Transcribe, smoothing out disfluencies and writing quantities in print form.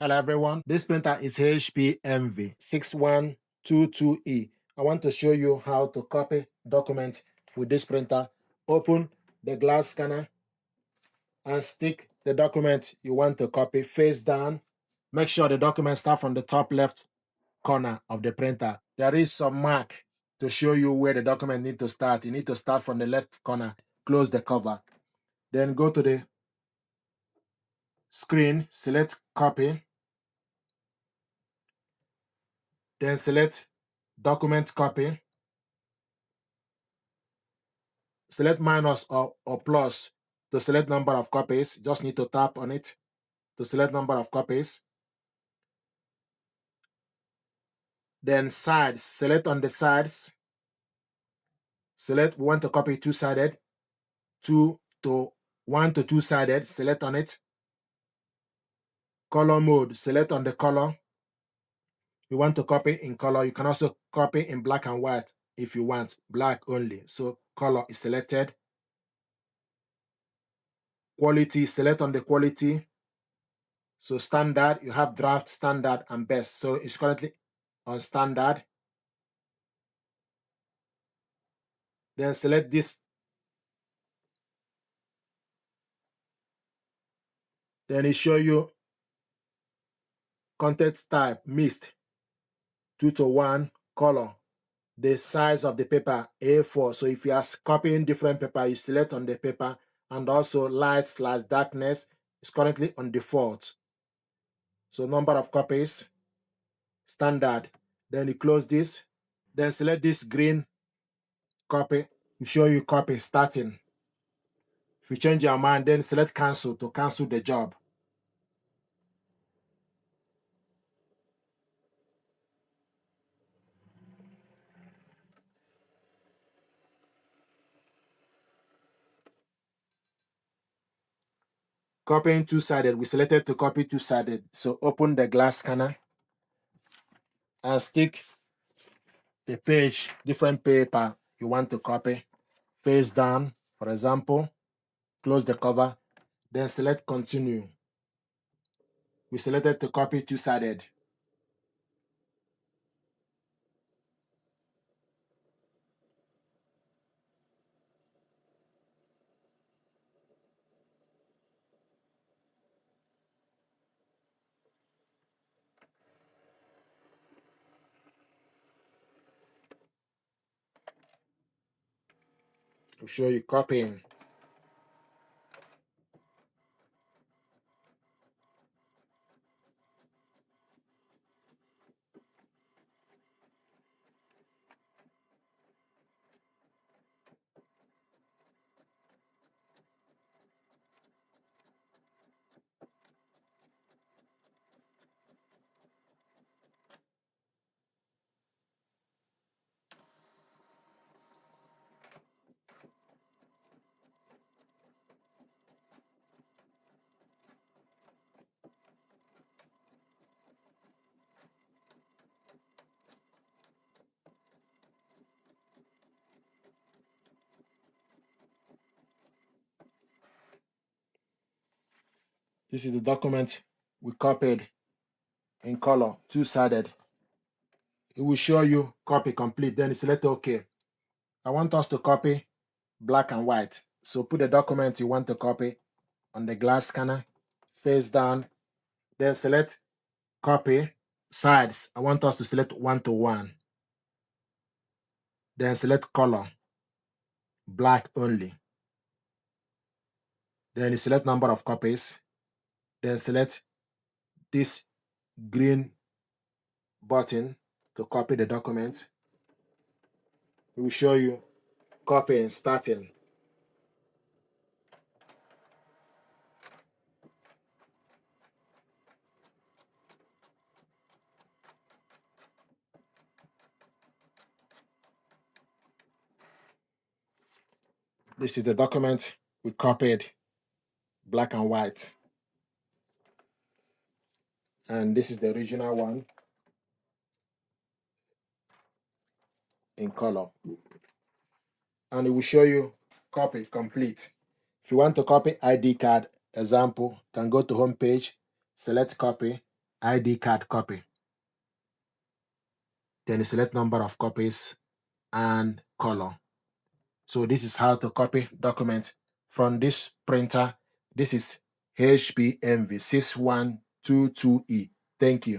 Hello everyone, this printer is HP Envy 6122E. I want to show you how to copy document with this printer. Open the glass scanner and stick the document you want to copy face down. Make sure the document starts from the top left corner of the printer. There is some mark to show you where the document needs to start. You need to start from the left corner, close the cover. Then go to the screen, select copy. Then select document copy. Select minus or plus to select number of copies. Just need to tap on it to select number of copies. Then sides, select on the sides. Select we want to copy two-sided, 1 to 2-sided, select on it. Color mode, select on the color. You want to copy in color. You can also copy in black and white if you want, black only. So color is selected. Quality, select on the quality. So standard, you have draft, standard, and best. So it's currently on standard. Then select this. Then it show you content type, mixed, 2:1, color, the size of the paper, A4. So if you are copying different paper, you select on the paper, and also light/darkness is currently on default. So number of copies, standard. Then you close this. Then select this green copy. It show you copy starting. If you change your mind, then select cancel to cancel the job. Copying two-sided, we selected to copy two-sided. So open the glass scanner and stick the page, different paper you want to copy, face down, for example. Close the cover, then select continue. We selected to copy two-sided. I'll show you copying. This is the document we copied in color, two-sided. It will show you copy complete, then select OK. I want us to copy black and white. So put the document you want to copy on the glass scanner, face down, then select copy. Sides, I want us to select 1:1. Then select color, black only. Then you select number of copies. Then select this green button to copy the document. It will show you copying starting. This is the document we copied, black and white. And this is the original one in color. And it will show you copy complete. If you want to copy ID card, example, you can go to home page, select copy, ID card copy. Then you select number of copies and color. So this is how to copy document from this printer. This is HP Envy 6122E. Thank you.